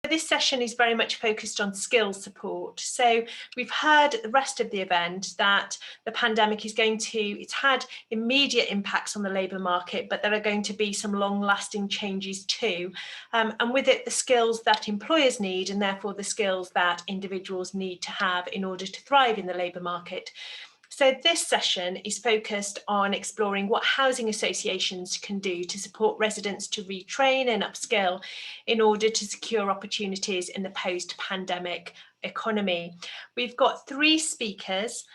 This session is very much focused on skills support. So we've heard at the rest of the event that the pandemic it's had immediate impacts on the labour market, but there are going to be some long-lasting changes too. And with it, the skills that employers need, and therefore the skills that individuals need to have in order to thrive in the labour market. So this session is focused on exploring what housing associations can do to support residents to retrain and upskill in order to secure opportunities in the post-pandemic economy. We've got 3 speakers.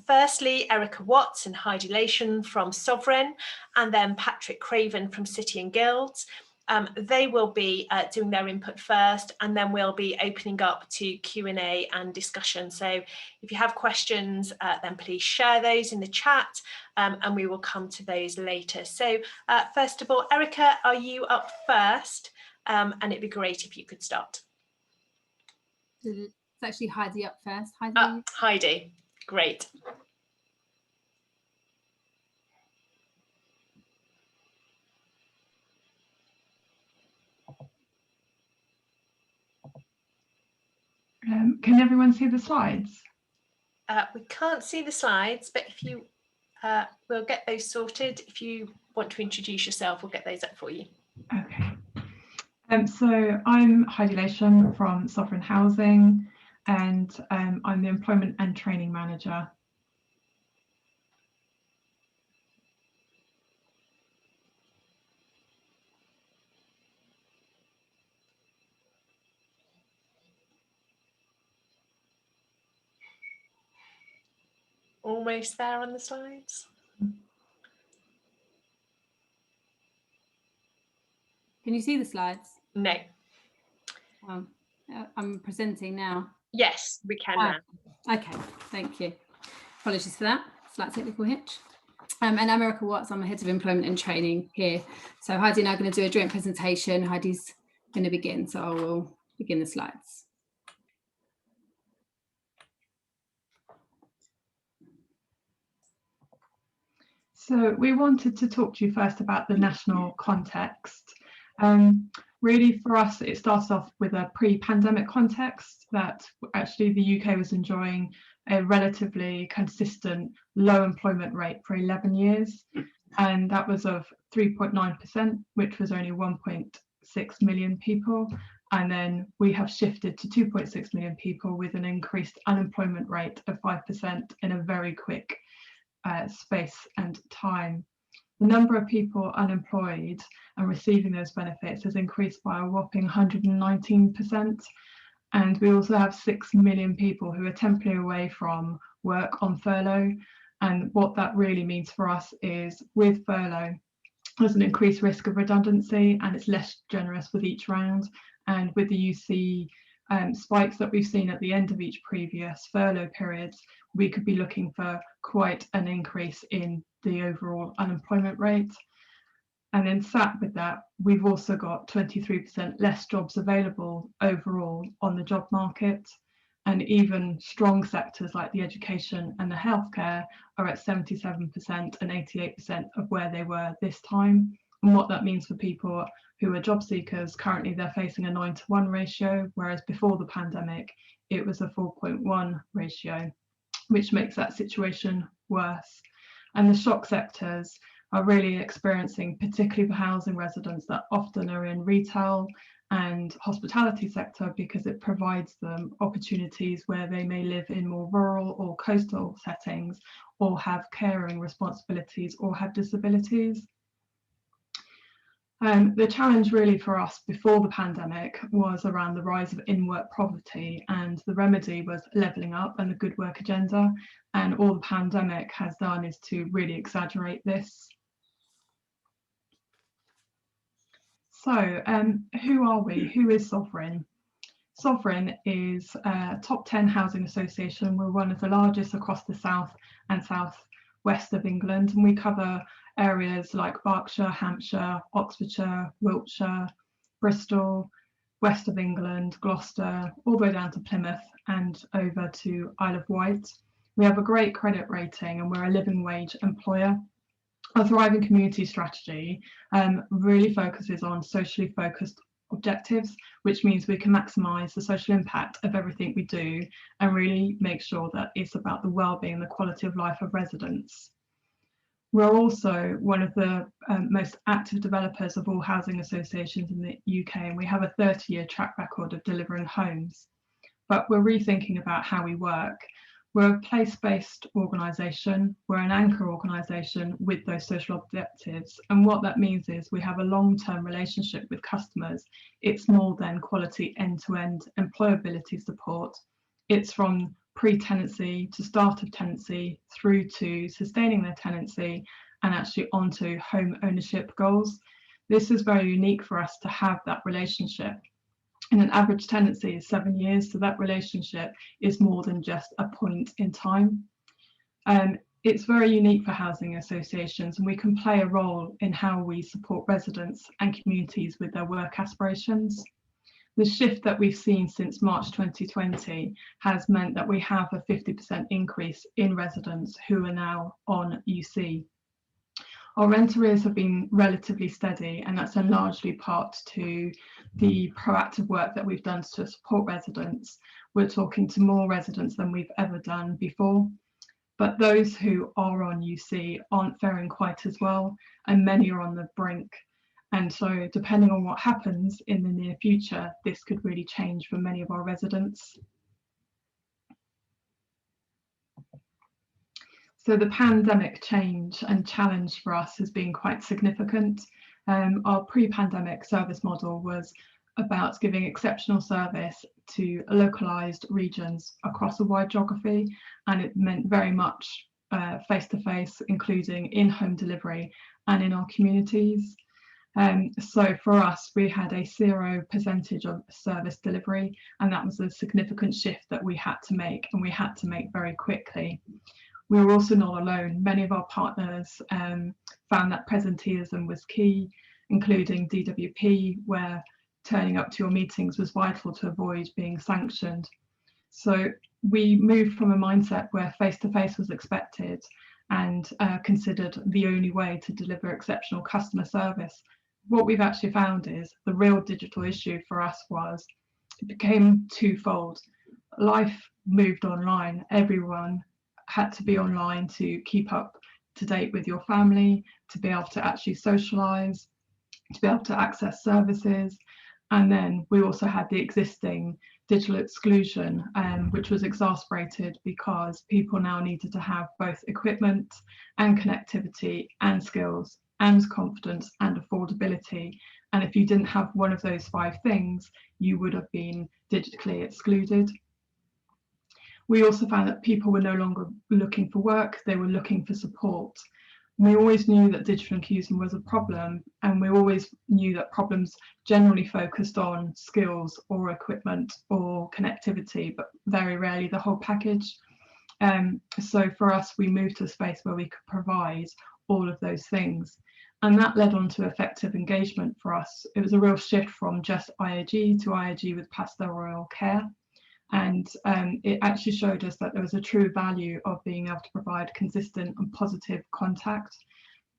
Firstly, Erica Watts and Heidi Lation from Sovereign, and then Patrick Craven from City and Guilds. They will be doing their input first, and then we'll be opening up to Q&A and discussion. So if you have questions, then please share those in the chat, and we will come to those later. So first of all, Erica, are you up first? And it'd be great if you could start. It's actually Heidi up first. Heidi, great. Can everyone see the slides? We can't see the slides, but if you, we'll get those sorted. If you want to introduce yourself, we'll get those up for you. Okay. So I'm Heidi Lation from Sovereign Housing, and I'm the Employment and Training Manager. Almost there on the slides. Can you see the slides? No. I'm presenting now. Yes, we can now. Okay, thank you. Apologies for that, slight technical hitch. And I'm Erica Watts, I'm the Head of Employment and Training here. So Heidi and I are going to do a joint presentation. Heidi's going to begin, so I will begin the slides. So we wanted to talk to you first about the national context. Really for us, it started off with a pre-pandemic context that actually the UK was enjoying a relatively consistent low employment rate for 11 years. And that was of 3.9%, which was only 1.6 million people. And then we have shifted to 2.6 million people with an increased unemployment rate of 5% in a very quick space and time. The number of people unemployed and receiving those benefits has increased by a whopping 119%. And we also have 6 million people who are temporarily away from work on furlough. And what that really means for us is with furlough, there's an increased risk of redundancy and it's less generous with each round. And with the UC spikes that we've seen at the end of each previous furlough periods, we could be looking for quite an increase in the overall unemployment rate. And then sat with that, we've also got 23% less jobs available overall on the job market. And even strong sectors like the education and the healthcare are at 77% and 88% of where they were this time. And what that means for people who are job seekers, currently they're facing a 9:1 ratio, whereas before the pandemic, it was a 4.1 ratio, which makes that situation worse. And the shock sectors are really experiencing, particularly for housing residents that often are in retail and hospitality sector, because it provides them opportunities where they may live in more rural or coastal settings, or have caring responsibilities, or have disabilities. The challenge really for us before the pandemic was around the rise of in-work poverty, and the remedy was levelling up and the good work agenda, and all the pandemic has done is to really exaggerate this. So who are we? Who is Sovereign? Sovereign is a top 10 housing association. We're one of the largest across the south and southwest of England, and we cover areas like Berkshire, Hampshire, Oxfordshire, Wiltshire, Bristol, west of England, Gloucester, all the way down to Plymouth and over to Isle of Wight. We have a great credit rating and we're a living wage employer. Our Thriving Community strategy really focuses on socially focused objectives, which means we can maximise the social impact of everything we do and really make sure that it's about the well-being and the quality of life of residents. We're also one of the most active developers of all housing associations in the UK, and we have a 30-year track record of delivering homes. But we're rethinking about how we work. We're a place-based organisation, we're an anchor organisation with those social objectives, and what that means is we have a long-term relationship with customers. It's more than quality end-to-end employability support. It's from pre-tenancy to start of tenancy through to sustaining their tenancy and actually onto home ownership goals. This is very unique for us to have that relationship. And an average tenancy is 7 years, so that relationship is more than just a point in time. It's very unique for housing associations, and we can play a role in how we support residents and communities with their work aspirations. The shift that we've seen since March 2020 has meant that we have a 50% increase in residents who are now on UC. Our rent arrears have been relatively steady, and that's in largely part to the proactive work that we've done to support residents. We're talking to more residents than we've ever done before, but those who are on UC aren't faring quite as well, and many are on the brink. And so depending on what happens in the near future, this could really change for many of our residents. So the pandemic change and challenge for us has been quite significant. Our pre-pandemic service model was about giving exceptional service to localised regions across a wide geography, and it meant very much face-to-face, including in-home delivery and in our communities. So for us, we had a 0% of service delivery, and that was a significant shift that we had to make, and we had to make very quickly. We were also not alone. Many of our partners found that presenteeism was key, including DWP, where turning up to your meetings was vital to avoid being sanctioned. So we moved from a mindset where face-to-face was expected and considered the only way to deliver exceptional customer service. What we've actually found is the real digital issue for us was it became twofold. Life moved online. Everyone had to be online to keep up to date with your family, to be able to actually socialise, to be able to access services. And then we also had the existing digital exclusion, which was exacerbated because people now needed to have both equipment and connectivity and skills and confidence and affordability. And if you didn't have one of those 5 things, you would have been digitally excluded. We also found that people were no longer looking for work, they were looking for support. We always knew that digital inclusion was a problem, and we always knew that problems generally focused on skills or equipment or connectivity, but very rarely the whole package. So for us, we moved to a space where we could provide all of those things. And that led on to effective engagement for us. It was a real shift from just IAG to IAG with pastoral care. And it actually showed us that there was a true value of being able to provide consistent and positive contact.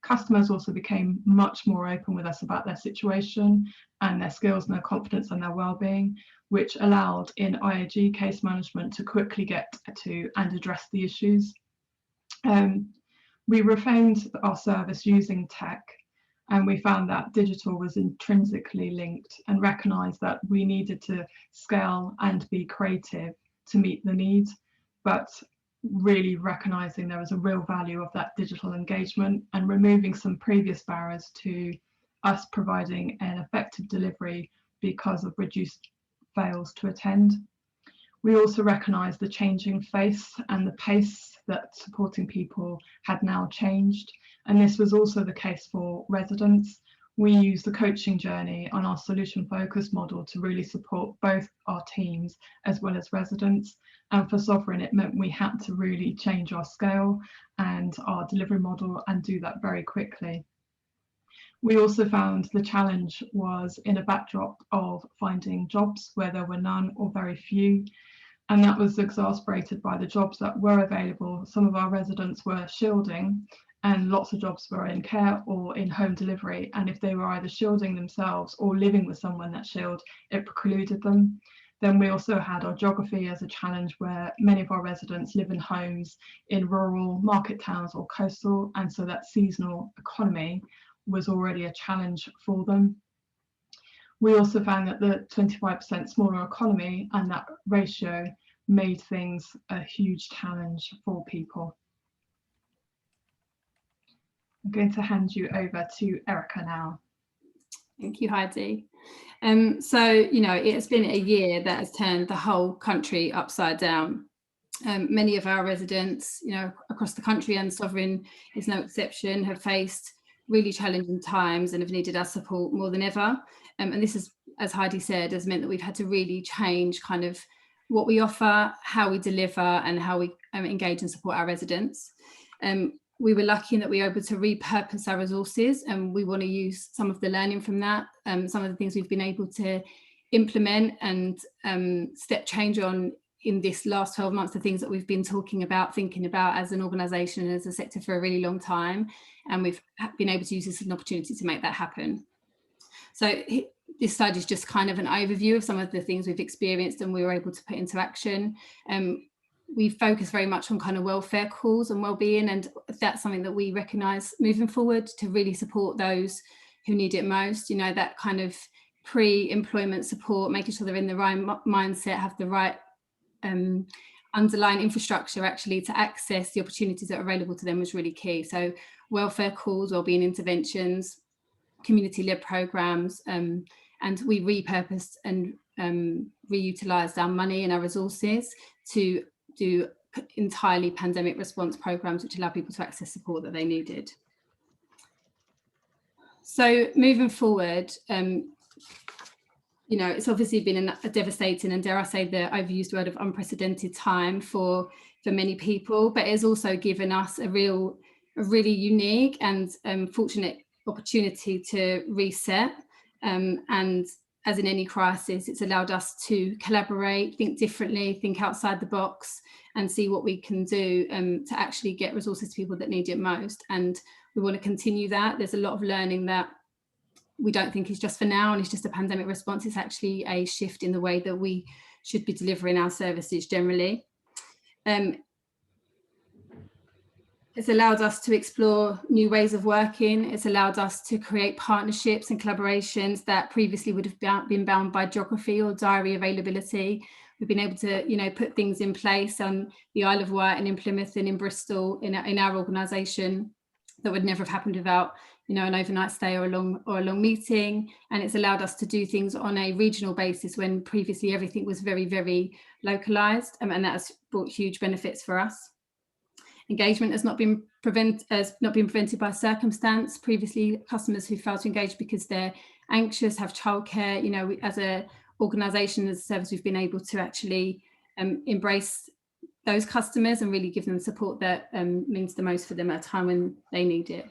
Customers also became much more open with us about their situation and their skills and their confidence and their well-being, which allowed in IAG case management to quickly get to and address the issues. We reframed our service using tech, and we found that digital was intrinsically linked, and recognised that we needed to scale and be creative to meet the needs, but really recognising there was a real value of that digital engagement and removing some previous barriers to us providing an effective delivery because of reduced fails to attend. We also recognised the changing face and the pace that supporting people had now changed. And this was also the case for residents. We use the coaching journey on our solution focused model to really support both our teams as well as residents. And for Sovereign, it meant we had to really change our scale and our delivery model and do that very quickly. We also found the challenge was in a backdrop of finding jobs where there were none or very few. And that was exacerbated by the jobs that were available. Some of our residents were shielding and lots of jobs were in care or in home delivery, and if they were either shielding themselves or living with someone that shielded, it precluded them. Then we also had our geography as a challenge, where many of our residents live in homes in rural market towns or coastal, and so that seasonal economy was already a challenge for them. We also found that the 25% smaller economy and that ratio made things a huge challenge for people. I'm going to hand you over to Erica now. Thank you, Heidi. So, you know, it has been a year that has turned the whole country upside down. Many of our residents, you know, across the country, and Sovereign is no exception, have faced really challenging times and have needed our support more than ever. And this is, as Heidi said, has meant that we've had to really change kind of what we offer, how we deliver, and how we engage and support our residents. We were lucky in that we were able to repurpose our resources, and we want to use some of the learning from that, some of the things we've been able to implement and step change on in this last 12 months, the things that we've been talking about, thinking about as an organisation and as a sector for a really long time, and we've been able to use this as an opportunity to make that happen. So this slide is just kind of an overview of some of the things we've experienced and we were able to put into action. We focus very much on kind of welfare calls and well-being, and that's something that we recognise moving forward to really support those who need it most. You know, that kind of pre-employment support, making sure they're in the right mindset, have the right underlying infrastructure actually to access the opportunities that are available to them was really key. So welfare calls, well-being interventions, community-led programmes, and we repurposed and reutilised our money and our resources to do entirely pandemic response programmes which allow people to access support that they needed. So moving forward, you know, it's obviously been a devastating, and dare I say the overused word, of unprecedented time for many people, but it's also given us a really unique and fortunate opportunity to reset, and as in any crisis, it's allowed us to collaborate, think differently, think outside the box, and see what we can do to actually get resources to people that need it most. And we want to continue that. There's a lot of learning that we don't think is just for now and it's just a pandemic response. It's actually a shift in the way that we should be delivering our services generally. It's allowed us to explore new ways of working. It's allowed us to create partnerships and collaborations that previously would have been bound by geography or diary availability. We've been able to, you know, put things in place on the Isle of Wight and in Plymouth and in Bristol in our organisation that would never have happened without, you know, an overnight stay or a long meeting. And it's allowed us to do things on a regional basis when previously everything was very, very localised, and that has brought huge benefits for us. Engagement has not been prevented by circumstance. Previously, customers who failed to engage because they're anxious, have childcare, you know, as an organisation, as a service, we've been able to actually embrace those customers and really give them support that means the most for them at a time when they need it.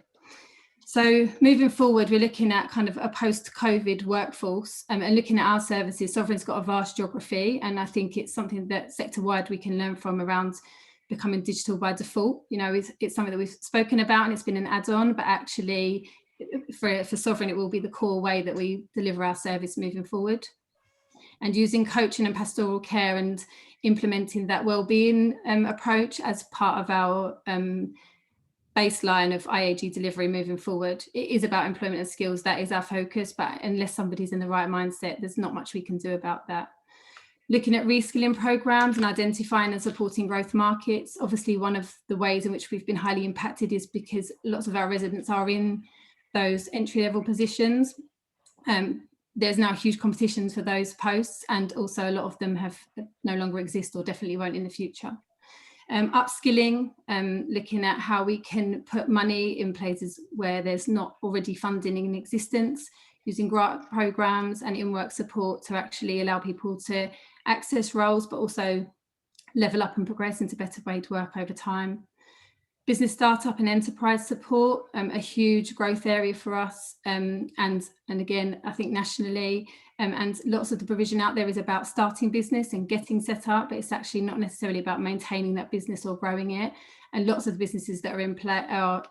So moving forward, we're looking at kind of a post-COVID workforce and looking at our services. Sovereign's got a vast geography, and I think it's something that sector-wide we can learn from around becoming digital by default. You know, it's something that we've spoken about and it's been an add-on, but actually for Sovereign, it will be the core way that we deliver our service moving forward. And using coaching and pastoral care and implementing that wellbeing approach as part of our baseline of IAG delivery moving forward. It is about employment and skills, that is our focus, but unless somebody's in the right mindset, there's not much we can do about that. Looking at reskilling programs and identifying and supporting growth markets. Obviously, one of the ways in which we've been highly impacted is because lots of our residents are in those entry-level positions. There's now huge competitions for those posts, and also a lot of them have no longer exist or definitely won't in the future. Upskilling, looking at how we can put money in places where there's not already funding in existence, using grant programs and in-work support to actually allow people to access roles, but also level up and progress into better paid work over time. Business startup and enterprise support, a huge growth area for us, and again, I think nationally, and lots of the provision out there is about starting business and getting set up, but it's actually not necessarily about maintaining that business or growing it. And lots of the businesses that are in play are,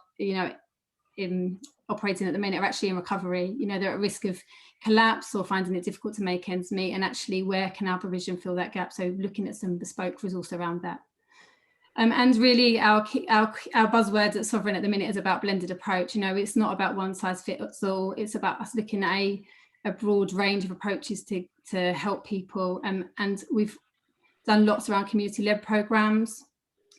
in operating at the minute are actually in recovery. They're at risk of collapse or finding it difficult to make ends meet, and actually where can our provision fill that gap? So looking at some bespoke resource around that. And really our buzzword at Sovereign at the minute is about blended approach. It's not about one size fits all. It's about us looking at a broad range of approaches to help people. And we've done lots around community-led programs.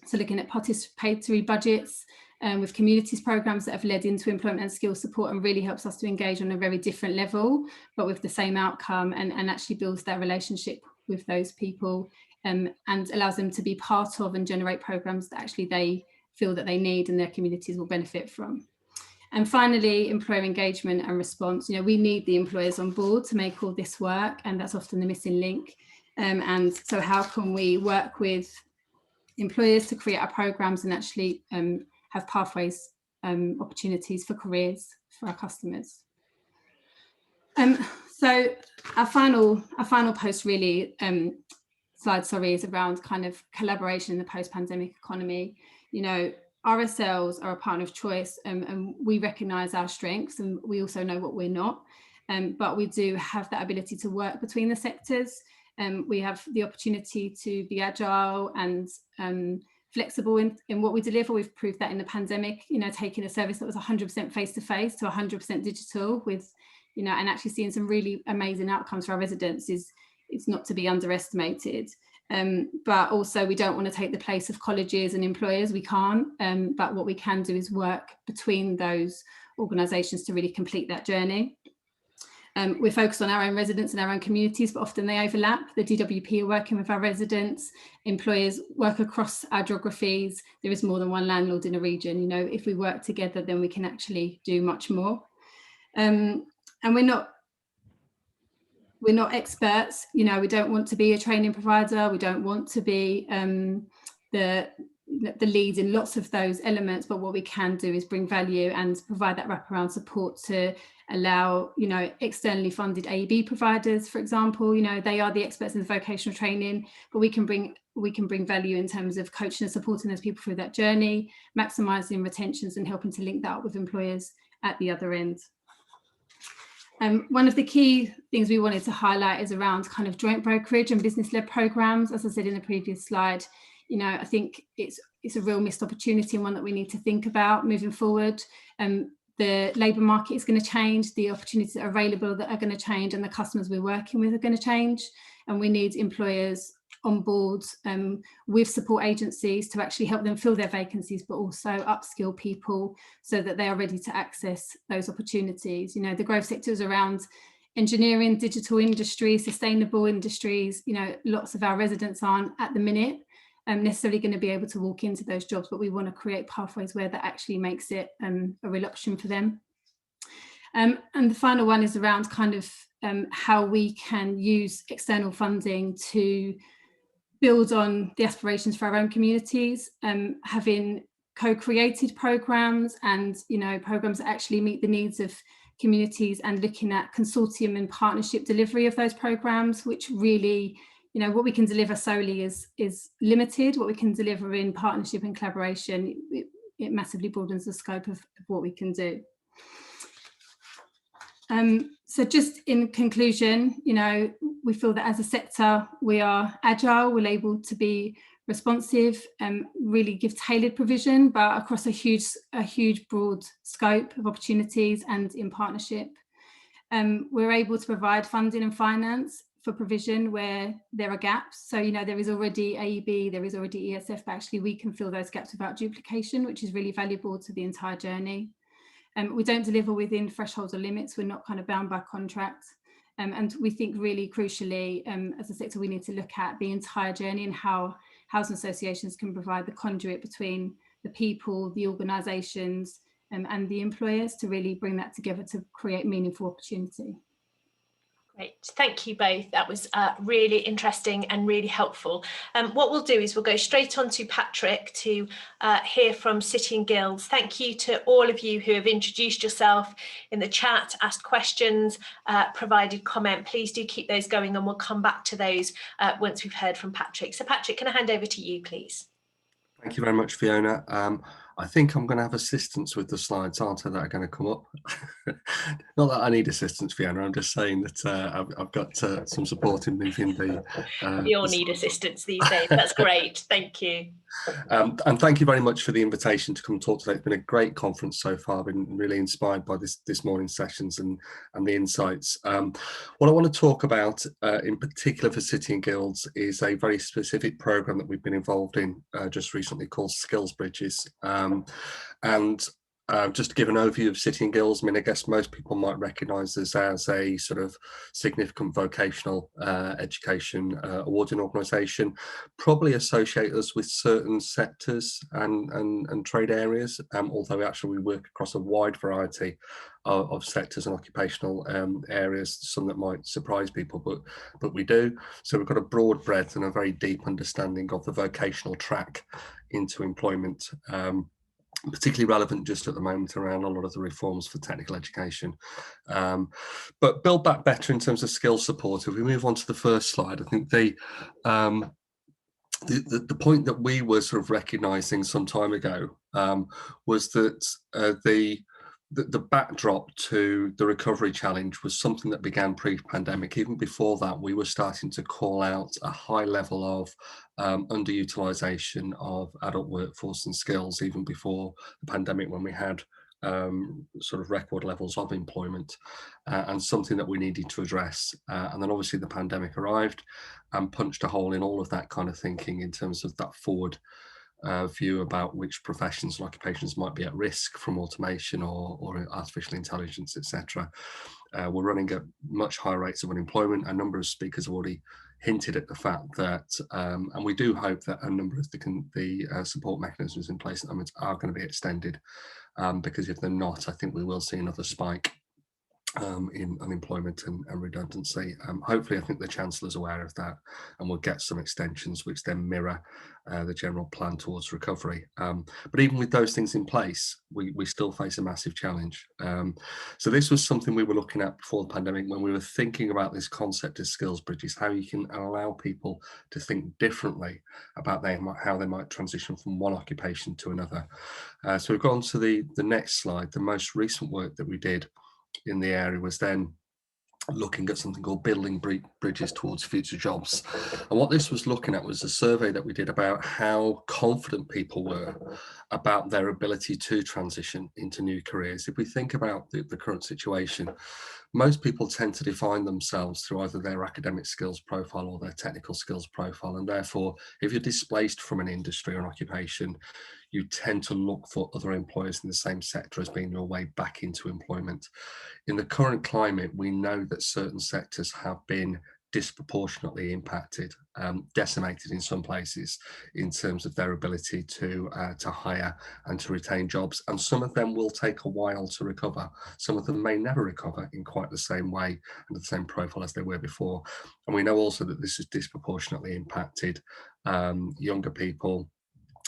So looking at participatory budgets with communities programs that have led into employment and skill support, and really helps us to engage on a very different level, but with the same outcome, and actually builds that relationship with those people, and allows them to be part of and generate programs that actually they feel that they need and their communities will benefit from. And finally, employer engagement and response. We need the employers on board to make all this work, and that's often the missing link. And so how can we work with employers to create our programs and actually have pathways, opportunities for careers for our customers. So our final post really, slide, is around kind of collaboration in the post-pandemic economy. RSLs are a partner of choice, and we recognise our strengths, and we also know what we're not, but we do have that ability to work between the sectors. We have the opportunity to be agile and flexible in what we deliver. We've proved that in the pandemic, taking a service that was 100% face-to-face to 100% digital with, and actually seeing some really amazing outcomes for our residents it's not to be underestimated. But also we don't want to take the place of colleges and employers, we can't, but what we can do is work between those organisations to really complete that journey. We're focused on our own residents and our own communities, but often they overlap. The DWP are working with our residents, employers work across our geographies. There is more than one landlord in a region. If we work together, then we can actually do much more. And we're not experts. We don't want to be a training provider. We don't want to be the lead in lots of those elements, but what we can do is bring value and provide that wraparound support to allow, externally funded AEB providers, for example. They are the experts in the vocational training, but we can bring value in terms of coaching and supporting those people through that journey, maximising retentions and helping to link that up with employers at the other end. One of the key things we wanted to highlight is around kind of joint brokerage and business-led programs. As I said in the previous slide, I think it's a real missed opportunity and one that we need to think about moving forward. The labour market is going to change, the opportunities that are available that are going to change, and the customers we're working with are going to change. And we need employers on board with support agencies to actually help them fill their vacancies, but also upskill people so that they are ready to access those opportunities. The growth sectors around engineering, digital industry, sustainable industries, lots of our residents aren't at the minute necessarily going to be able to walk into those jobs, but we want to create pathways where that actually makes it a real option for them. And the final one is around kind of how we can use external funding to build on the aspirations for our own communities, having co-created programs and programs that actually meet the needs of communities, and looking at consortium and partnership delivery of those programs, which really, what we can deliver solely is limited. What we can deliver in partnership and collaboration, it massively broadens the scope of what we can do. So just in conclusion, we feel that as a sector, we are agile, we're able to be responsive, really give tailored provision, but across a huge broad scope of opportunities and in partnership. We're able to provide funding and finance for provision where there are gaps. So, there is already AEB, there is already ESF, but actually we can fill those gaps without duplication, which is really valuable to the entire journey. We don't deliver within thresholds or limits. We're not kind of bound by contract. And we think really crucially, as a sector, we need to look at the entire journey and how housing associations can provide the conduit between the people, the organisations, and the employers to really bring that together to create meaningful opportunity. Great, thank you both. That was really interesting and really helpful. What we'll do is we'll go straight on to Patrick to hear from City and Guilds. Thank you to all of you who have introduced yourself in the chat, asked questions, provided comment. Please do keep those going, and we'll come back to those once we've heard from Patrick. So Patrick, can I hand over to you, please? Thank you very much, Fiona. I think I'm going to have assistance with the slides, aren't I, that are going to come up? Not that I need assistance, Fiona. I'm just saying that I've got some support in moving the... We all need assistance these days. That's great. Thank you. And thank you very much for the invitation to come talk today. It's been a great conference so far. I've been really inspired by this morning's sessions and the insights. What I want to talk about in particular for City and Guilds is a very specific program that we've been involved in just recently called Skills Bridges. Just to give an overview of City and Guilds, I mean, I guess most people might recognise us as a sort of significant vocational education awarding organisation, probably associate us with certain sectors and trade areas, although actually we work across a wide variety of sectors and occupational areas, some that might surprise people, but we do. So we've got a broad breadth and a very deep understanding of the vocational track into employment. Particularly relevant just at the moment around a lot of the reforms for technical education. But build back better in terms of skill support. If we move on to the first slide, I think the point that we were sort of recognising some time ago was that the backdrop to the recovery challenge was something that began pre-pandemic. Even before that, we were starting to call out a high level of underutilisation of adult workforce and skills, even before the pandemic, when we had sort of record levels of employment, and something that we needed to address. And then obviously the pandemic arrived and punched a hole in all of that kind of thinking in terms of that forward view about which professions and occupations might be at risk from automation or artificial intelligence, etc. We're running at much higher rates of unemployment. A number of speakers have already hinted at the fact that, and we do hope that a number of the support mechanisms in place at the moment are going to be extended, because if they're not, I think we will see another spike in unemployment and redundancy. Hopefully, I think the Chancellor's aware of that, and we'll get some extensions which then mirror the general plan towards recovery. But even with those things in place, we still face a massive challenge. So this was something we were looking at before the pandemic when we were thinking about this concept of skills bridges, how you can allow people to think differently about how they might transition from one occupation to another. So we've gone to the next slide. The most recent work that we did in the area was then looking at something called building bridges towards future jobs. And what this was looking at was a survey that we did about how confident people were about their ability to transition into new careers. If we think about the current situation, most people tend to define themselves through either their academic skills profile or their technical skills profile. And therefore, if you're displaced from an industry or an occupation, you tend to look for other employers in the same sector as being your way back into employment. In the current climate, we know that certain sectors have been disproportionately impacted, decimated in some places in terms of their ability to hire and to retain jobs. And some of them will take a while to recover. Some of them may never recover in quite the same way and the same profile as they were before. And we know also that this has disproportionately impacted younger people,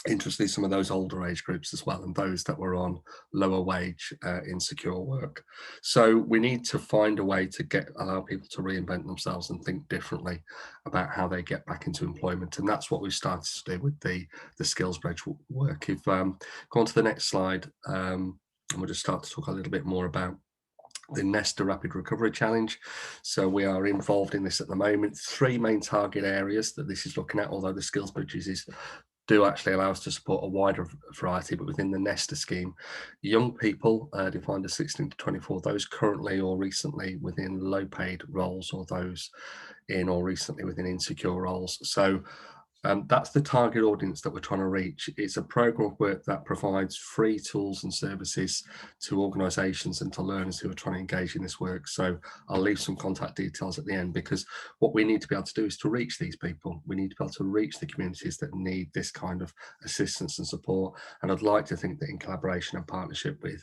interestingly, some of those older age groups as well, and those that were on lower wage insecure work. So we need to find a way to allow people to reinvent themselves and think differently about how they get back into employment. And that's what we've started to do with the skills bridge work. If go on to the next slide, and we'll just start to talk a little bit more about the Nesta Rapid Recovery Challenge. So we are involved in this at the moment. 3 main target areas that this is looking at, although the skills bridges do actually allow us to support a wider variety, but within the Nesta scheme, young people defined as 16 to 24, those currently or recently within low paid roles, or those in or recently within insecure roles. So That's the target audience that we're trying to reach. It's a program of work that provides free tools and services to organisations and to learners who are trying to engage in this work. So I'll leave some contact details at the end, because what we need to be able to do is to reach these people. We need to be able to reach the communities that need this kind of assistance and support. And I'd like to think that in collaboration and partnership with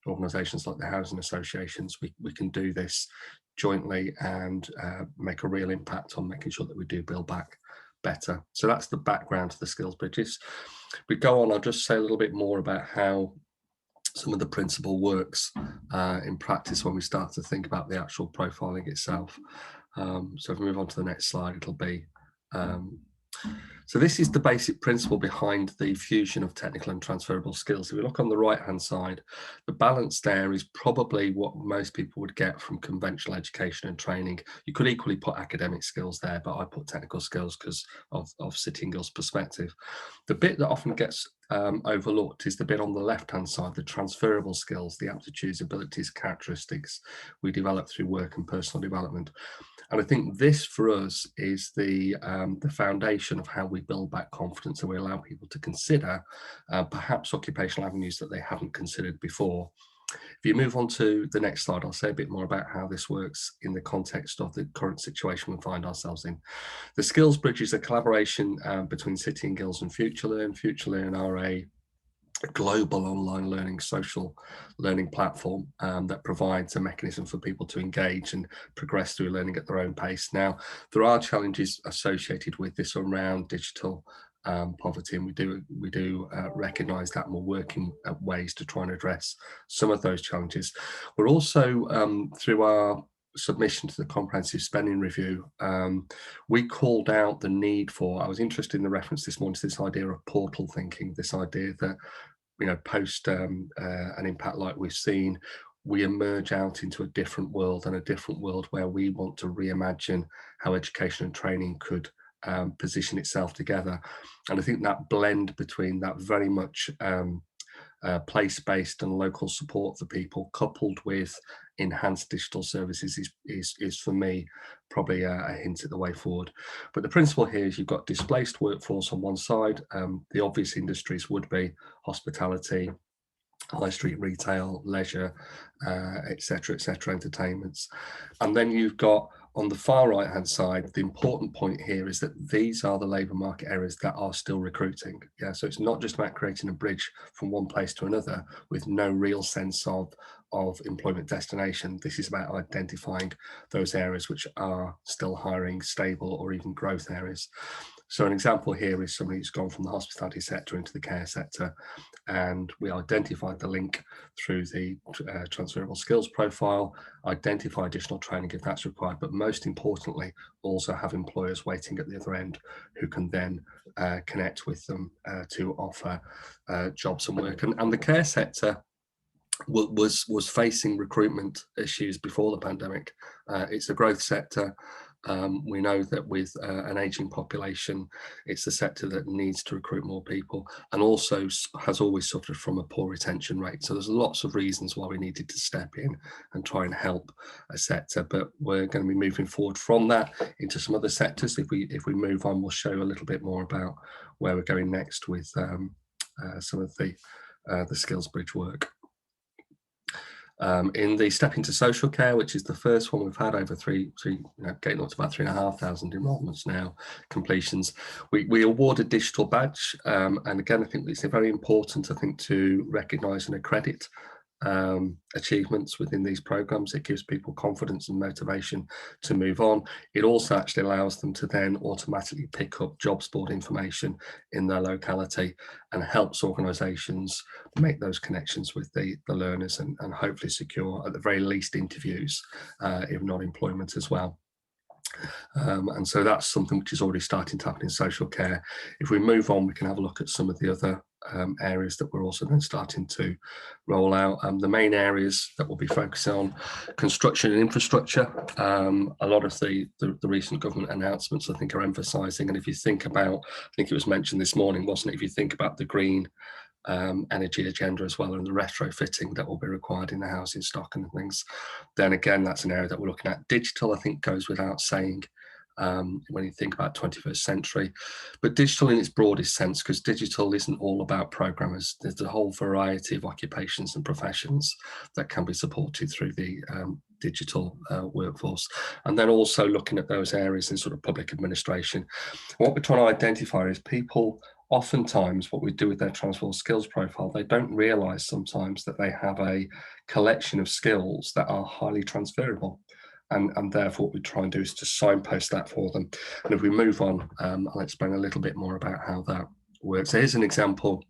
organisations like the housing associations, we can do this jointly and make a real impact on making sure that we do build back better. So that's the background to the skills bridges. We go on, I'll just say a little bit more about how some of the principle works in practice when we start to think about the actual profiling itself. So if we move on to the next slide, it'll be so this is the basic principle behind the fusion of technical and transferable skills. If we look on the right hand side, the balance there is probably what most people would get from conventional education and training. You could equally put academic skills there, but I put technical skills because of City and Guilds perspective. The bit that often gets overlooked is the bit on the left hand side, the transferable skills, the aptitudes, abilities, characteristics we develop through work and personal development. And I think this for us is the foundation of how we build back confidence, and we allow people to consider perhaps occupational avenues that they haven't considered before. If you move on to the next slide, I'll say a bit more about how this works in the context of the current situation we find ourselves in. The skills bridge is a collaboration between City and Guilds and FutureLearn. FutureLearn are a global online learning, social learning platform that provides a mechanism for people to engage and progress through learning at their own pace. Now, there are challenges associated with this around digital poverty, and we do recognise that, and we're working at ways to try and address some of those challenges. We're also through our submission to the comprehensive spending review, we called out the need for, I was interested in the reference this morning to this idea of portal thinking, this idea that, you know, post an impact like we've seen, we emerge out into a different world, and a different world where we want to reimagine how education and training could position itself together. And I think that blend between that very much place-based and local support for people, coupled with enhanced digital services, is for me probably a hint at the way forward. But the principle here is you've got displaced workforce on one side. The obvious industries would be hospitality, high street retail, leisure, etc., entertainments. And then you've got, on the far right hand side, the important point here is that these are the labour market areas that are still recruiting. Yeah, so it's not just about creating a bridge from one place to another with no real sense of employment destination. This is about identifying those areas which are still hiring, stable, or even growth areas. So an example here is somebody who's gone from the hospitality sector into the care sector, and we identified the link through the transferable skills profile, identify additional training if that's required, but most importantly, also have employers waiting at the other end who can then connect with them to offer jobs and work. And the care sector was facing recruitment issues before the pandemic. It's a growth sector. We know that with an ageing population, it's a sector that needs to recruit more people, and also has always suffered from a poor retention rate. So there's lots of reasons why we needed to step in and try and help a sector, but we're going to be moving forward from that into some other sectors. If we move on, we'll show you a little bit more about where we're going next with some of the skills bridge work. In the step into social care, which is the first one we've had over getting up to about 3,500 enrolments now, completions, we award a digital badge, and again I think it's very important to recognise and accredit achievements within these programs. It gives people confidence and motivation to move on. It also actually allows them to then automatically pick up jobs board information in their locality, and helps organisations make those connections with the learners, and hopefully secure at the very least interviews, if not employment as well. And so that's something which is already starting to happen in social care. If we move on, we can have a look at some of the other areas that we're also then starting to roll out. The main areas that we'll be focusing on: construction and infrastructure. A lot of the recent government announcements, I think, are emphasising, and if you think about, I think it was mentioned this morning, wasn't it, if you think about the green energy agenda as well, and the retrofitting that will be required in the housing stock and things, then again that's an area that we're looking at. Digital, I think, goes without saying. when you think about 21st century. But digital in its broadest sense, because digital isn't all about programmers. There's a whole variety of occupations and professions that can be supported through the digital workforce. And then also looking at those areas in sort of public administration. What we're trying to identify is people, oftentimes what we do with their transferable skills profile, they don't realise sometimes that they have a collection of skills that are highly transferable. And therefore what we try and do is to signpost that for them. And if we move on, I'll explain a little bit more about how that works. So here's an example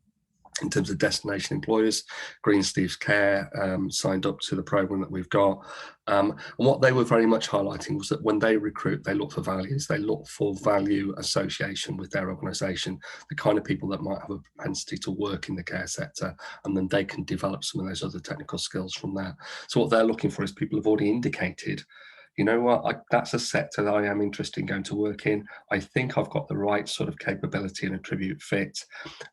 in terms of destination employers. Green Steve's Care signed up to the program that we've got. And what they were very much highlighting was that when they recruit, they look for values. They look for value association with their organisation, the kind of people that might have a propensity to work in the care sector, and then they can develop some of those other technical skills from that. So what they're looking for is people who've already indicated, you know what, that's a sector that I am interested in going to work in. I think I've got the right sort of capability and attribute fit.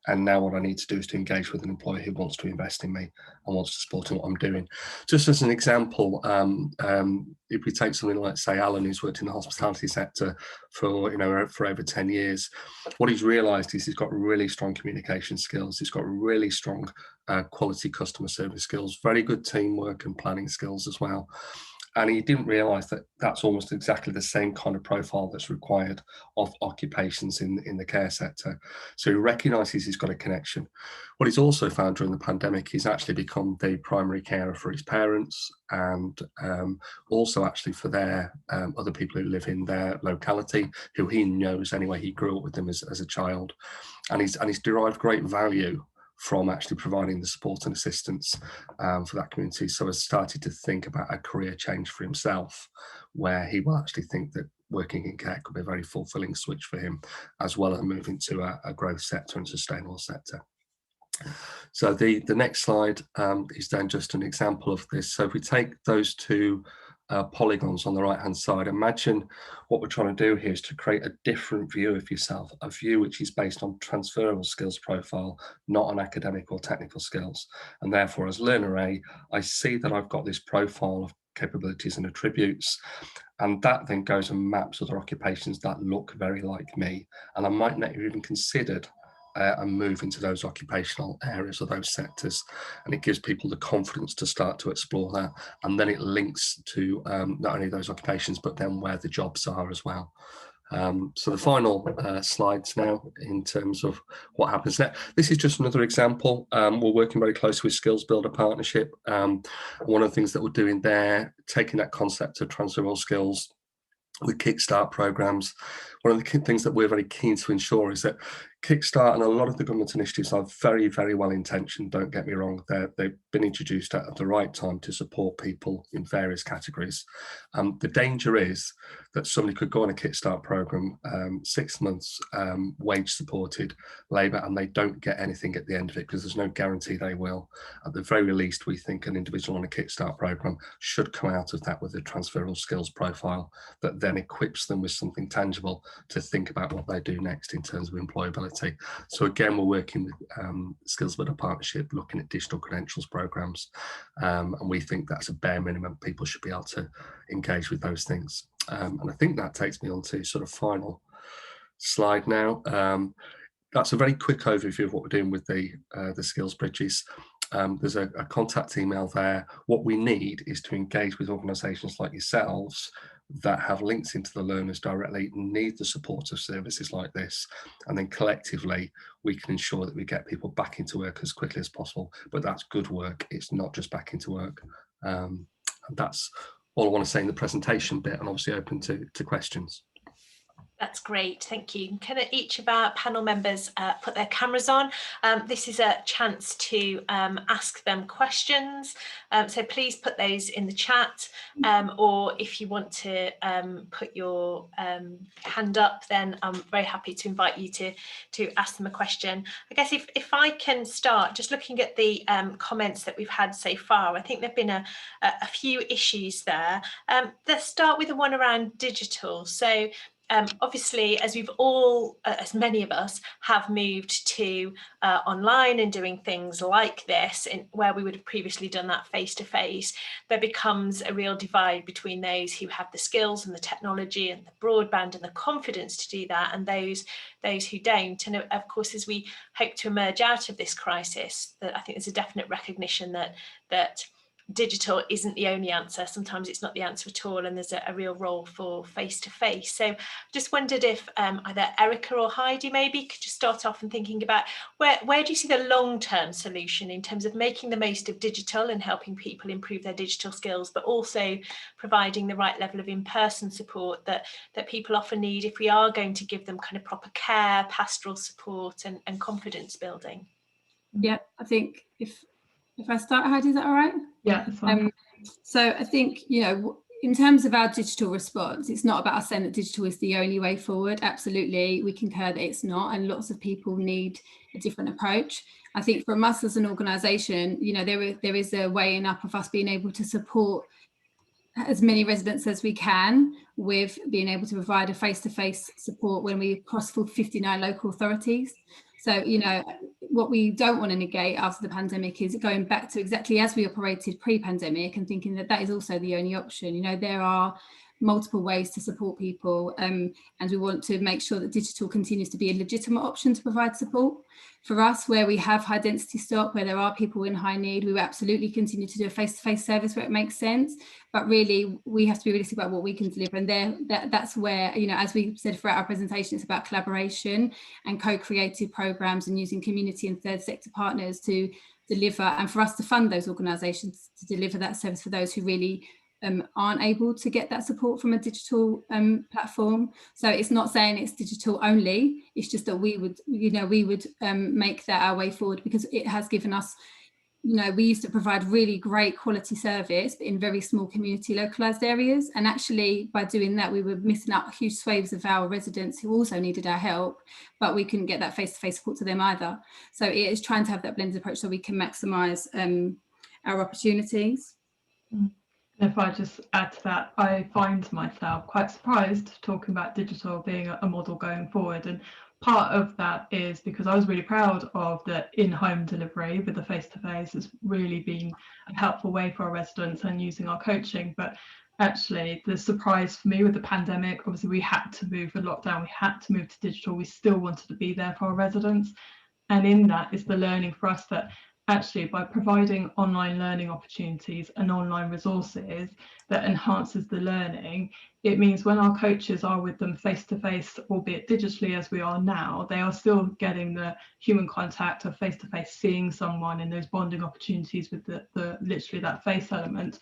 And now what I need to do is to engage with an employer who wants to invest in me and wants to support in what I'm doing. Just as an example, if we take something like, say, Alan, who's worked in the hospitality sector for, for over 10 years, what he's realised is he's got really strong communication skills. He's got really strong quality customer service skills, very good teamwork and planning skills as well. And he didn't realise that that's almost exactly the same kind of profile that's required of occupations in the care sector. So he recognises he's got a connection. What he's also found during the pandemic, he's actually become the primary carer for his parents, and also actually for their other people who live in their locality, who he knows anyway. He grew up with them as a child, and he's derived great value from actually providing the support and assistance for that community. So has started to think about a career change for himself, where he will actually think that working in care could be a very fulfilling switch for him, as well as moving to a growth sector and sustainable sector. So the next slide is then just an example of this. So if we take those two polygons on the right hand side, imagine what we're trying to do here is to create a different view of yourself, a view which is based on transferable skills profile, not on academic or technical skills. And therefore, as learner A, I see that I've got this profile of capabilities and attributes, and that then goes and maps other occupations that look very like me, and I might not have even considered and move into those occupational areas or those sectors. And it gives people the confidence to start to explore that, and then it links to not only those occupations but then where the jobs are as well. So the final slides now in terms of what happens next. This is just another example. We're working very closely with Skills Builder Partnership. One of the things that we're doing there, taking that concept of transferable skills with Kickstart programs. One of the things that we're very keen to ensure is that Kickstart and a lot of the government initiatives are very, very well intentioned, don't get me wrong. They've been introduced at the right time to support people in various categories. The danger is that somebody could go on a Kickstart program, 6 months wage supported labour, and they don't get anything at the end of it because there's no guarantee they will. At the very least, we think an individual on a Kickstart program should come out of that with a transferable skills profile that then equips them with something tangible to think about what they do next in terms of employability. So again, we're working with Skills Builder Partnership, looking at digital credentials programs, and we think that's a bare minimum. People should be able to engage with those things. And I think that takes me on to sort of final slide now. That's a very quick overview of what we're doing with the skills bridges. There's a contact email there. What we need is to engage with organisations like yourselves that have links into the learners directly, need the support of services like this, and then collectively we can ensure that we get people back into work as quickly as possible. But that's good work, it's not just back into work. And that's all I want to say in the presentation bit, and obviously open to questions. That's great, thank you. Can each of our panel members put their cameras on? This is a chance to ask them questions, so please put those in the chat, or if you want to put your hand up, then I'm very happy to invite you to ask them a question. I guess if I can start, just looking at the comments that we've had so far, I think there have been a few issues there. Let's start with the one around digital. So obviously, as we've all, as many of us have moved to online and doing things like this, where we would have previously done that face to face, there becomes a real divide between those who have the skills and the technology and the broadband and the confidence to do that, and those who don't. And of course, as we hope to emerge out of this crisis, that I think there's a definite recognition that digital isn't the only answer. Sometimes it's not the answer at all, and there's a real role for face-to-face. So just wondered if either Erica or Heidi maybe could just start off and thinking about where do you see the long-term solution in terms of making the most of digital and helping people improve their digital skills, but also providing the right level of in-person support that people often need if we are going to give them kind of proper care, pastoral support and confidence building. Yeah, I think if I start, Heidi, is that all right? Yeah, that's fine. So I think, in terms of our digital response, it's not about us saying that digital is the only way forward. Absolutely, we concur that it's not, and lots of people need a different approach. I think from us as an organisation, there is a weighing up of us being able to support as many residents as we can with being able to provide a face-to-face support when we cross 59 local authorities. So, what we don't want to negate after the pandemic is going back to exactly as we operated pre-pandemic and thinking that is also the only option. There are multiple ways to support people, and we want to make sure that digital continues to be a legitimate option to provide support. For us, where we have high density stock, where there are people in high need, we will absolutely continue to do a face-to-face service where it makes sense. But really, we have to be realistic about what we can deliver. And that's where, as we said throughout our presentation, it's about collaboration and co-creative programmes and using community and third sector partners to deliver, and for us to fund those organisations to deliver that service for those who really aren't able to get that support from a digital platform. So it's not saying it's digital only, it's just that we would make that our way forward, because it has given us, we used to provide really great quality service but in very small community localized areas, and actually by doing that we were missing out huge swathes of our residents who also needed our help, but we couldn't get that face-to-face support to them either. So it is trying to have that blended approach so we can maximise our opportunities. If I just add to that, I find myself quite surprised talking about digital being a model going forward. And part of that is because I was really proud of the in-home delivery with the face-to-face. It's really been a helpful way for our residents and using our coaching. But actually, the surprise for me with the pandemic, obviously we had to move with lockdown, we had to move to digital. We still wanted to be there for our residents. And in that is the learning for us that actually by providing online learning opportunities and online resources that enhances the learning, it means when our coaches are with them face-to-face, albeit digitally as we are now, they are still getting the human contact of face-to-face, seeing someone in those bonding opportunities with the literally that face element.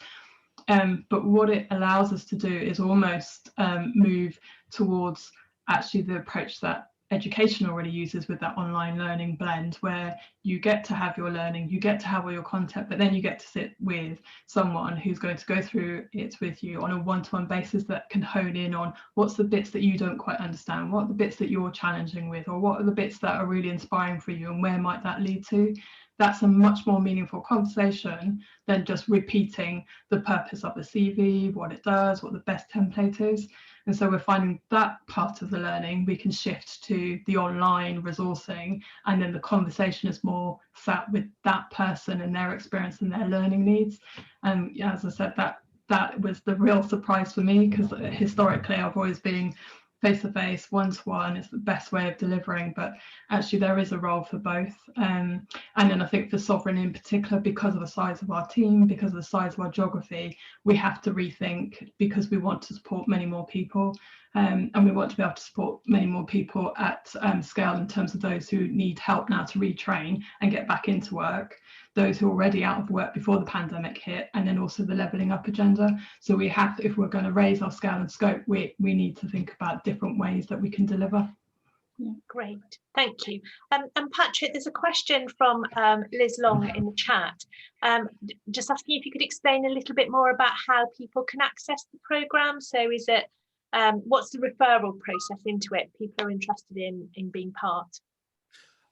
But what it allows us to do is almost move towards actually the approach that education already uses with that online learning blend, where you get to have your learning, you get to have all your content, but then you get to sit with someone who's going to go through it with you on a one-to-one basis that can hone in on what's the bits that you don't quite understand, what are the bits that you're challenging with, or what are the bits that are really inspiring for you and where might that lead to. That's a much more meaningful conversation than just repeating the purpose of the CV, what it does, what the best template is. And so we're finding that part of the learning we can shift to the online resourcing, and then the conversation is more sat with that person and their experience and their learning needs. And as I said, that was the real surprise for me, because historically I've always been face-to-face, one-to-one is the best way of delivering, but actually there is a role for both. And then I think for Sovereign in particular, because of the size of our team, because of the size of our geography, we have to rethink, because we want to support many more people, and we want to be able to support many more people at scale in terms of those who need help now to retrain and get back into work, those who are already out of work before the pandemic hit, and then also the levelling up agenda. So we have to, if we're going to raise our scale and scope, we need to think about different ways that we can deliver. Great, thank you. And Patrick, there's a question from Liz Long in the chat, just asking if you could explain a little bit more about how people can access the programme. So is it, what's the referral process into it? People are interested in being part.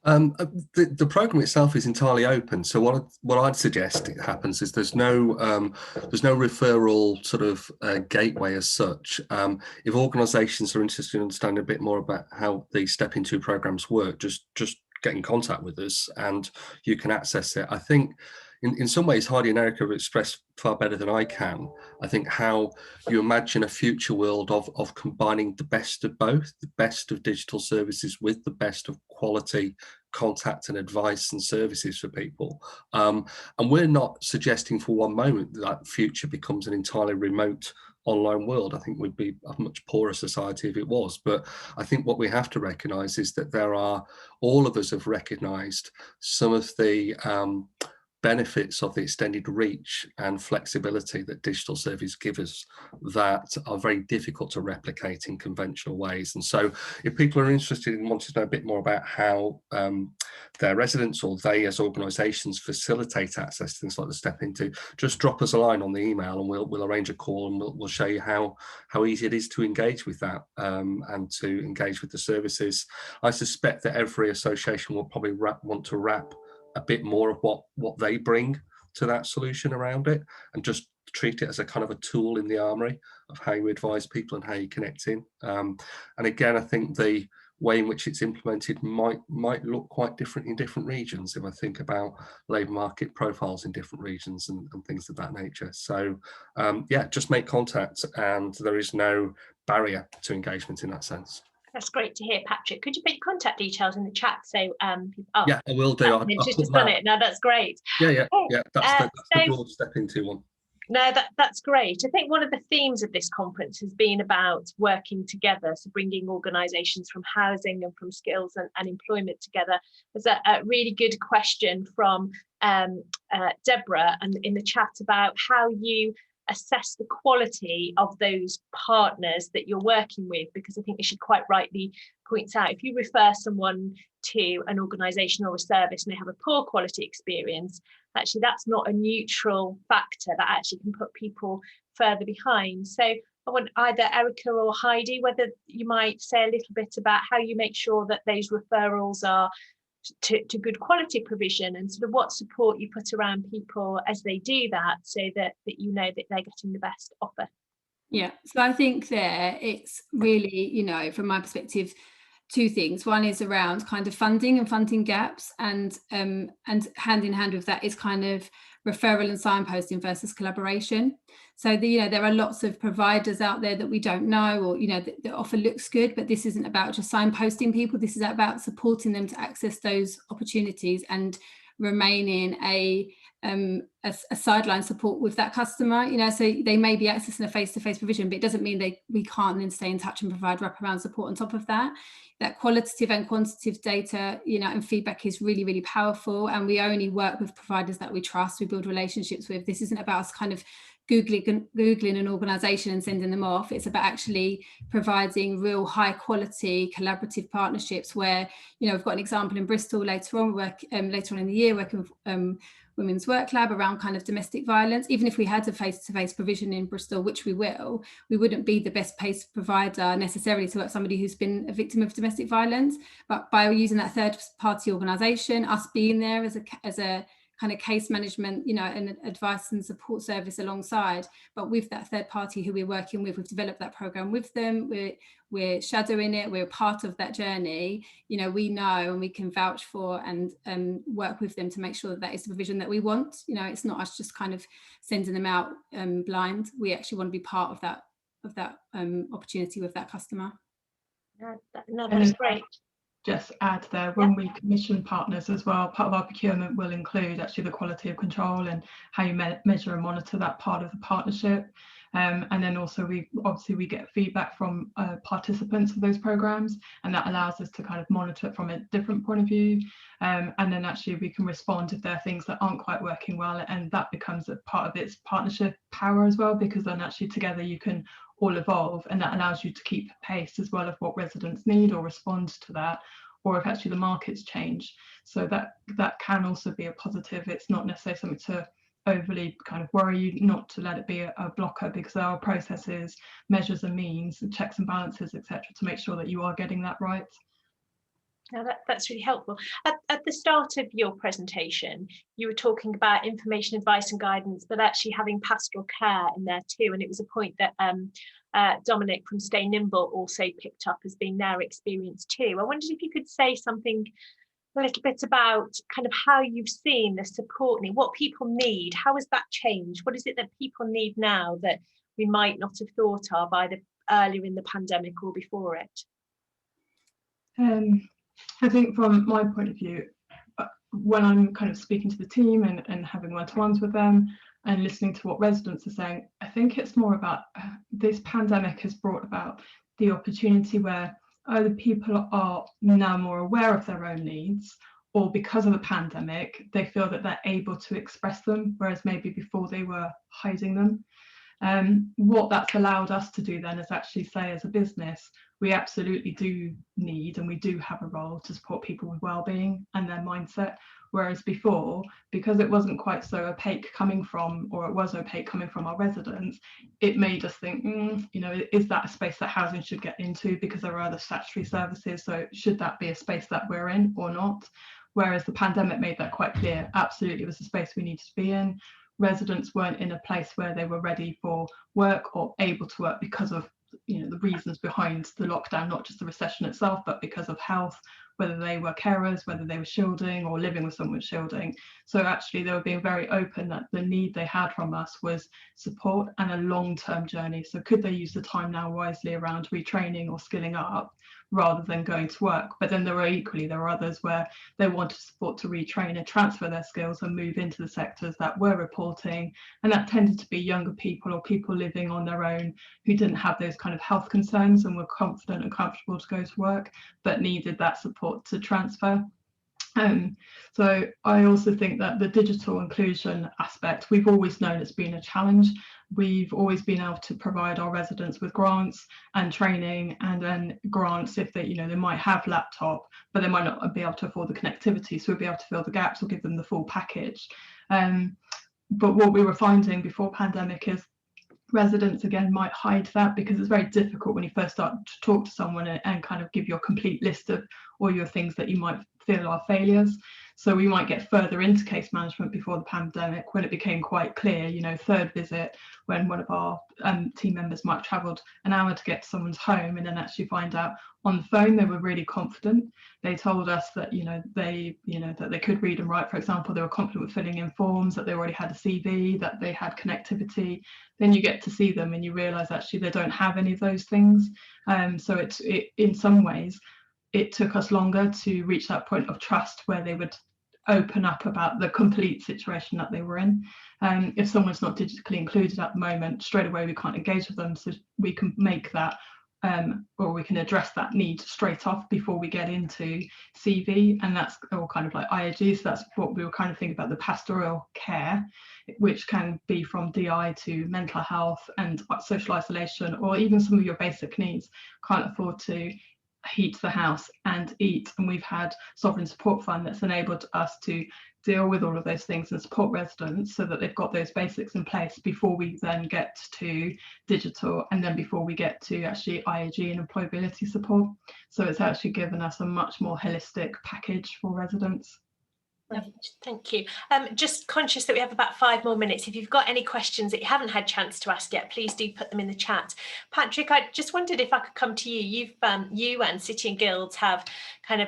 The program itself is entirely open. So what I'd suggest it happens is there's no referral sort of gateway as such. If organisations are interested in understanding a bit more about how the Step Into programs work, just get in contact with us and you can access it. I think in some ways Heidi and Erica have expressed far better than I can. I think how you imagine a future world of combining the best of both, the best of digital services with the best of quality contact and advice and services for people. And we're not suggesting for one moment that future becomes an entirely remote online world. I think we'd be a much poorer society if it was. But I think what we have to recognise is that all of us have recognised some of the benefits of the extended reach and flexibility that digital services give us that are very difficult to replicate in conventional ways. And so if people are interested in wanting to know a bit more about how their residents or they as organisations facilitate access to things like the Step Into, just drop us a line on the email and we'll arrange a call and we'll show you how easy it is to engage with that and to engage with the services. I suspect that every association will probably want to wrap a bit more of what they bring to that solution around it and just treat it as a kind of a tool in the armory of how you advise people and how you connect in. And again, I think the way in which it's implemented might look quite different in different regions if I think about labour market profiles in different regions and things of that nature. So yeah, just make contact and there is no barrier to engagement in that sense. That's great to hear, Patrick. Could you put your contact details in the chat? So, yeah, I will do. I've just done it. No, that's great. Yeah. That's the broad Step Into one. No, that's great. I think one of the themes of this conference has been about working together, so bringing organisations from housing and from skills and employment together. There's a really good question from Deborah and in the chat about how you assess the quality of those partners that you're working with, because I think she quite rightly points out if you refer someone to an organisation or a service and they have a poor quality experience, actually that's not a neutral factor that actually can put people further behind. So I want either Erica or Heidi, whether you might say a little bit about how you make sure that those referrals are to good quality provision and sort of what support you put around people as they do that, so that you know that they're getting the best offer. Yeah, so I think there it's really, you know, from my perspective, two things. One is around kind of funding and funding gaps, and hand in hand with that is kind of referral and signposting versus collaboration. So there are lots of providers out there that we don't know, or the offer looks good, but this isn't about just signposting people. This is about supporting them to access those opportunities and remaining a sideline support with that customer. So they may be accessing a face-to-face provision, but it doesn't mean we can't then stay in touch and provide wraparound support on top of that. That qualitative and quantitative data, and feedback is really, really powerful. And we only work with providers that we trust, we build relationships with. This isn't about us kind of Googling an organisation and sending them off. It's about actually providing real high quality collaborative partnerships where, we've got an example in Bristol later on in the year, working with Women's Work Lab around kind of domestic violence. Even if we had a face-to-face provision in Bristol, which we wouldn't be the best paced provider necessarily to work somebody who's been a victim of domestic violence. But by using that third party organisation, us being there as a kind of case management, and advice and support service alongside, but with that third party who we're working with, we've developed that program with them, we're shadowing it, we're a part of that journey, we know and we can vouch for and work with them to make sure that is the provision that we want. It's not us just kind of sending them out blind. We actually want to be part of that opportunity with that customer. No, that's great. Just add there, when we commission partners as well, part of our procurement will include actually the quality of control and how you measure and monitor that part of the partnership. And then also we get feedback from participants of those programs, and that allows us to kind of monitor it from a different point of view. And then actually we can respond if there are things that aren't quite working well, and that becomes a part of its partnership power as well, because then actually together you can all evolve, and that allows you to keep pace as well of what residents need or respond to that, or if actually the markets change. So that can also be a positive. It's not necessarily something to overly kind of worry you, not to let it be a blocker, because there are processes, measures and means, checks and balances, etc., to make sure that you are getting that right. Now that's really helpful. At the start of your presentation, you were talking about information, advice and guidance, but actually having pastoral care in there too. And it was a point that Dominic from Stay Nimble also picked up as being their experience too. I wondered if you could say something a little bit about kind of how you've seen the support need, what people need, how has that changed? What is it that people need now that we might not have thought of either earlier in the pandemic or before it? I think from my point of view, when I'm kind of speaking to the team and having one-to-ones with them and listening to what residents are saying, I think it's more about this pandemic has brought about the opportunity where either people are now more aware of their own needs, or because of the pandemic, they feel that they're able to express them, whereas maybe before they were hiding them. What that's allowed us to do then is actually say, as a business, we absolutely do need and we do have a role to support people with well-being and their mindset. Whereas before, because it wasn't quite so opaque coming from, or it was opaque coming from our residents, it made us think, you know, is that a space that housing should get into because there are other statutory services? So should that be a space that we're in or not? Whereas the pandemic made that quite clear. Absolutely, it was a space we needed to be in. Residents weren't in a place where they were ready for work or able to work because of, you know, the reasons behind the lockdown, not just the recession itself, but because of health, whether they were carers, whether they were shielding or living with someone with shielding. So actually they were being very open that the need they had from us was support and a long-term journey. So could they use the time now wisely around retraining or skilling up rather than going to work? But then there are others where they wanted support to retrain and transfer their skills and move into the sectors that were reporting, and that tended to be younger people or people living on their own who didn't have those kind of health concerns and were confident and comfortable to go to work but needed that support to transfer. So I also think that the digital inclusion aspect, we've always known it's been a challenge. We've always been able to provide our residents with grants and training, and then grants if they, you know, they might have laptop, but they might not be able to afford the connectivity. So we'll be able to fill the gaps or give them the full package. But what we were finding before pandemic is residents again might hide that because it's very difficult when you first start to talk to someone and kind of give your complete list of all your things that you might feel are failures. So we might get further into case management before the pandemic when it became quite clear, you know, third visit when one of our team members might have travelled an hour to get to someone's home and then actually find out on the phone they were really confident. They told us that, that they could read and write, for example. They were confident with filling in forms, that they already had a CV, that they had connectivity. Then you get to see them and you realise actually they don't have any of those things. So it in some ways, it took us longer to reach that point of trust where they would open up about the complete situation that they were in. If someone's not digitally included at the moment, straight away we can't engage with them, so we can make that or we can address that need straight off before we get into CV, and that's all kind of like IAG. So that's what we were kind of thinking about, the pastoral care, which can be from DI to mental health and social isolation, or even some of your basic needs. Can't afford to heat the house and eat, and we've had Sovereign Support Fund that's enabled us to deal with all of those things and support residents so that they've got those basics in place before we then get to digital, and then before we get to actually IAG and employability support. So it's actually given us a much more holistic package for residents. Thank you. Just conscious that we have about 5 more minutes. If you've got any questions that you haven't had a chance to ask yet, please do put them in the chat. Patrick, I just wondered if I could come to you. You and City and Guilds have kind of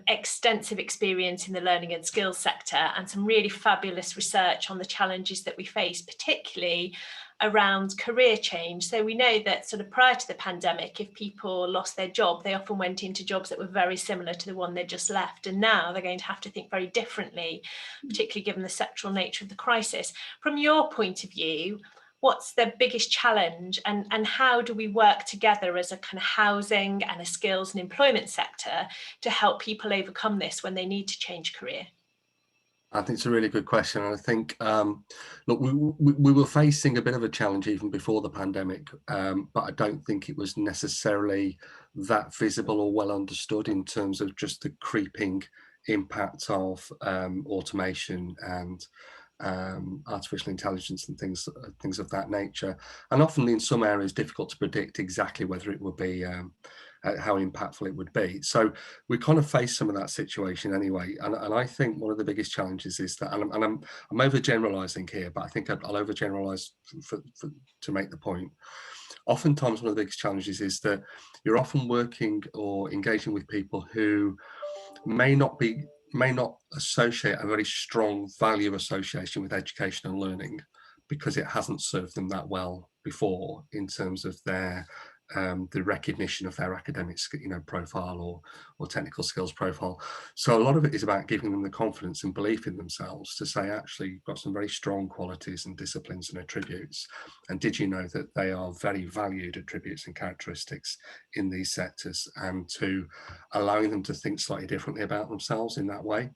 extensive experience in the learning and skills sector and some really fabulous research on the challenges that we face, particularly around career change. So we know that sort of prior to the pandemic, if people lost their job, they often went into jobs that were very similar to the one they just left. And now they're going to have to think very differently, particularly given the sectoral nature of the crisis. From your point of view, what's the biggest challenge, and how do we work together as a kind of housing and a skills and employment sector to help people overcome this when they need to change career? I think it's a really good question, and I think look, we were facing a bit of a challenge even before the pandemic, but I don't think it was necessarily that visible or well understood in terms of just the creeping impact of automation and artificial intelligence and things of that nature, and often in some areas difficult to predict exactly whether it will be how impactful it would be. So we kind of face some of that situation anyway. And I think one of the biggest challenges is that, and I'm overgeneralizing here, but I think I'll overgeneralize to make the point. Oftentimes, one of the biggest challenges is that you're often working or engaging with people who may not associate a very strong value association with education and learning, because it hasn't served them that well before in terms of their the recognition of their academic profile or technical skills profile. So a lot of it is about giving them the confidence and belief in themselves to say, actually, you've got some very strong qualities and disciplines and attributes, and did you know that they are very valued attributes and characteristics in these sectors, and to allowing them to think slightly differently about themselves in that way.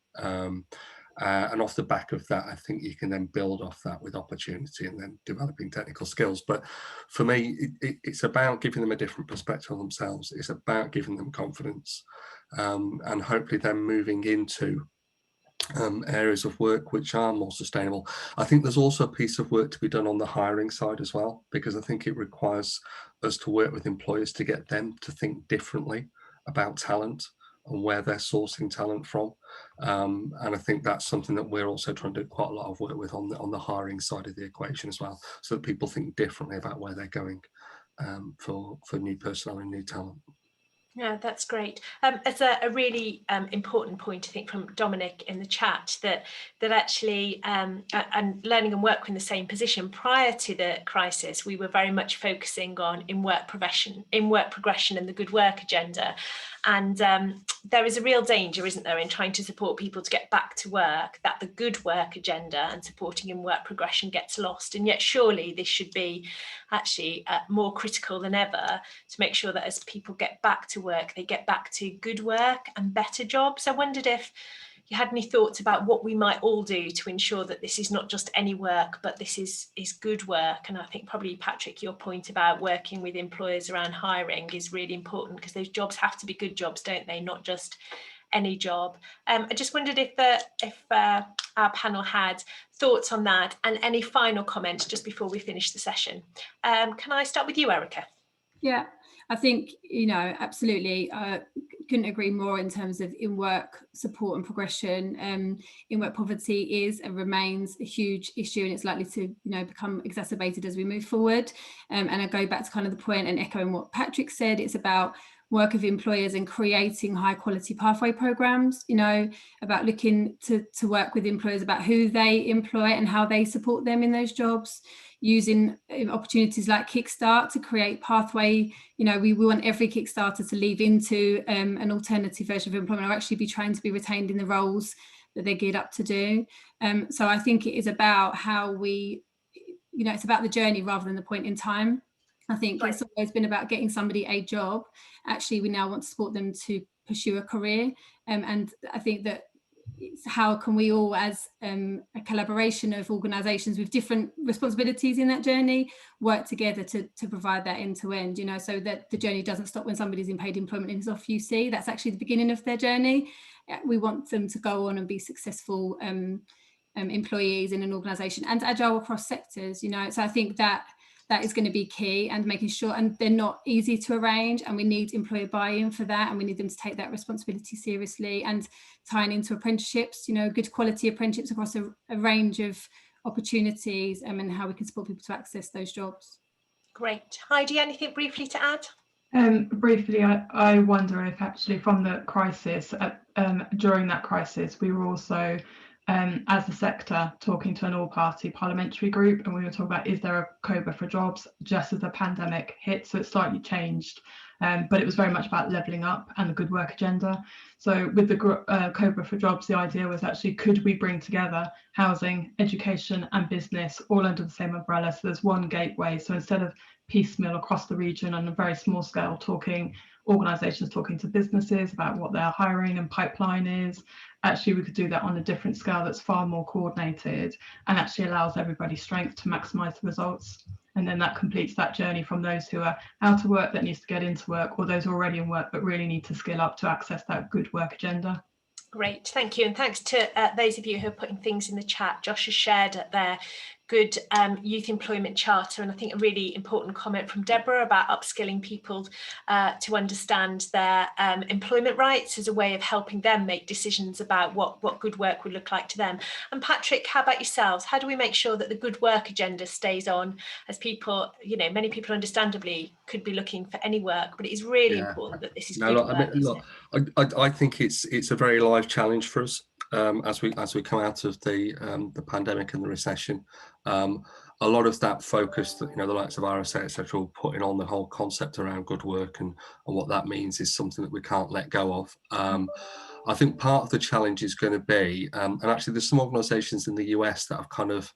And off the back of that, I think you can then build off that with opportunity and then developing technical skills. But for me, it's about giving them a different perspective on themselves. It's about giving them confidence, and hopefully then moving into areas of work which are more sustainable. I think there's also a piece of work to be done on the hiring side as well, because I think it requires us to work with employers to get them to think differently about talent and where they're sourcing talent from, and I think that's something that we're also trying to do quite a lot of work with on the hiring side of the equation as well, so that people think differently about where they're going for new personnel and new talent. Yeah, that's great. It's a really important point, I think, from Dominic in the chat, that actually and learning and work in the same position prior to the crisis, we were very much focusing on in work progression and the good work agenda. And there is a real danger, isn't there, in trying to support people to get back to work, that the good work agenda and supporting in work progression gets lost. And yet surely this should be actually more critical than ever to make sure that as people get back to work, they get back to good work and better jobs. I wondered if you had any thoughts about what we might all do to ensure that this is not just any work, but this is good work. And I think probably, Patrick, your point about working with employers around hiring is really important, because those jobs have to be good jobs, don't they? Not just any job. I just wondered if our panel had thoughts on that and any final comments just before we finish the session. Can I start with you, Erica? Yeah, I think, absolutely. Couldn't agree more in terms of in-work support and progression. In-work poverty is and remains a huge issue, and it's likely to become exacerbated as we move forward. And I go back to kind of the point and echoing what Patrick said, it's about work of employers and creating high quality pathway programs, about looking to work with employers about who they employ and how they support them in those jobs, using opportunities like Kickstart to create pathway. We want every Kickstarter to lead into an alternative version of employment, or actually be trying to be retained in the roles that they're geared up to do. So I think it is about how we, it's about the journey rather than the point in time. I think It's always been about getting somebody a job. Actually, we now want to support them to pursue a career. And I think that it's how can we all, as a collaboration of organisations with different responsibilities in that journey, work together to provide that end to end, so that the journey doesn't stop when somebody's in paid employment and is off UC. That's actually the beginning of their journey. We want them to go on and be successful employees in an organisation and agile across sectors, So I think that is going to be key, and making sure, and they're not easy to arrange, and we need employer buy-in for that, and we need them to take that responsibility seriously, and tying into apprenticeships, good quality apprenticeships across a range of opportunities, and how we can support people to access those jobs. Great. Heidi, anything briefly to add? Briefly, I wonder if actually from the crisis, during that crisis, we were also as a sector talking to an all-party parliamentary group, and we were talking about, is there a COBRA for jobs, just as the pandemic hit. So it slightly changed, but it was very much about levelling up and the good work agenda. So with the COBRA for jobs, the idea was actually, could we bring together housing, education and business all under the same umbrella, so there's one gateway. So instead of piecemeal across the region on a very small scale, organisations talking to businesses about what their hiring and pipeline is, actually we could do that on a different scale that's far more coordinated and actually allows everybody's strength to maximise the results. And then that completes that journey from those who are out of work that needs to get into work, or those already in work but really need to skill up to access that good work agenda. Great, thank you, and thanks to those of you who are putting things in the chat. Josh has shared their good youth employment charter, and I think a really important comment from Deborah about upskilling people to understand their employment rights as a way of helping them make decisions about what good work would look like to them. And Patrick, how about yourselves? How do we make sure that the good work agenda stays on, as people, you know, many people understandably could be looking for any work, but it is really important that this is good work. I think it's a very live challenge for us as we come out of the pandemic and the recession. A lot of that focus that, you know, the likes of RSA, etc., putting on the whole concept around good work and what that means is something that we can't let go of. I think part of the challenge is going to be, and actually there's some organisations in the US that have kind of,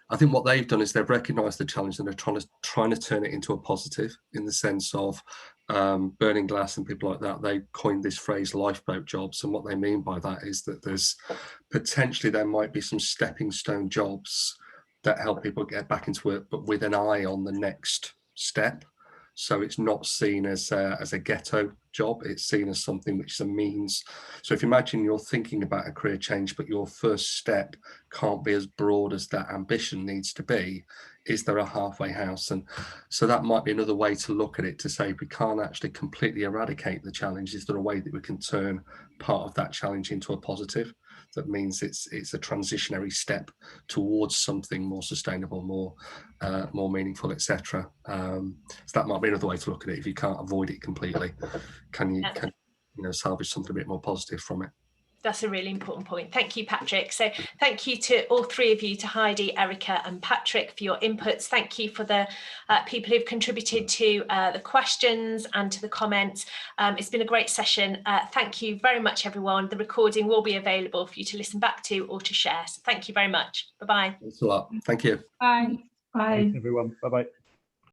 I think what they've done is they've recognised the challenge and they're trying to turn it into a positive, in the sense of Burning Glass and people like that. They coined this phrase lifeboat jobs, and what they mean by that is that there's potentially there might be some stepping stone jobs that help people get back into work, but with an eye on the next step. So it's not seen as a ghetto job, it's seen as something which is a means. So if you imagine you're thinking about a career change, but your first step can't be as broad as that ambition needs to be, is there a halfway house? And so that might be another way to look at it, to say we can't actually completely eradicate the challenge. Is there a way that we can turn part of that challenge into a positive? That means it's a transitionary step towards something more sustainable, more meaningful, etc. So that might be another way to look at it. If you can't avoid it completely, can you salvage something a bit more positive from it? That's a really important point. Thank you, Patrick. So thank you to all three of you, to Heidi, Erica and Patrick, for your inputs. Thank you for the people who've contributed to the questions and to the comments. It's been a great session. Thank you very much, everyone. The recording will be available for you to listen back to or to share. So thank you very much. Bye-bye. Thanks a lot. Thank you. Bye. Bye. Thanks, everyone. Bye-bye.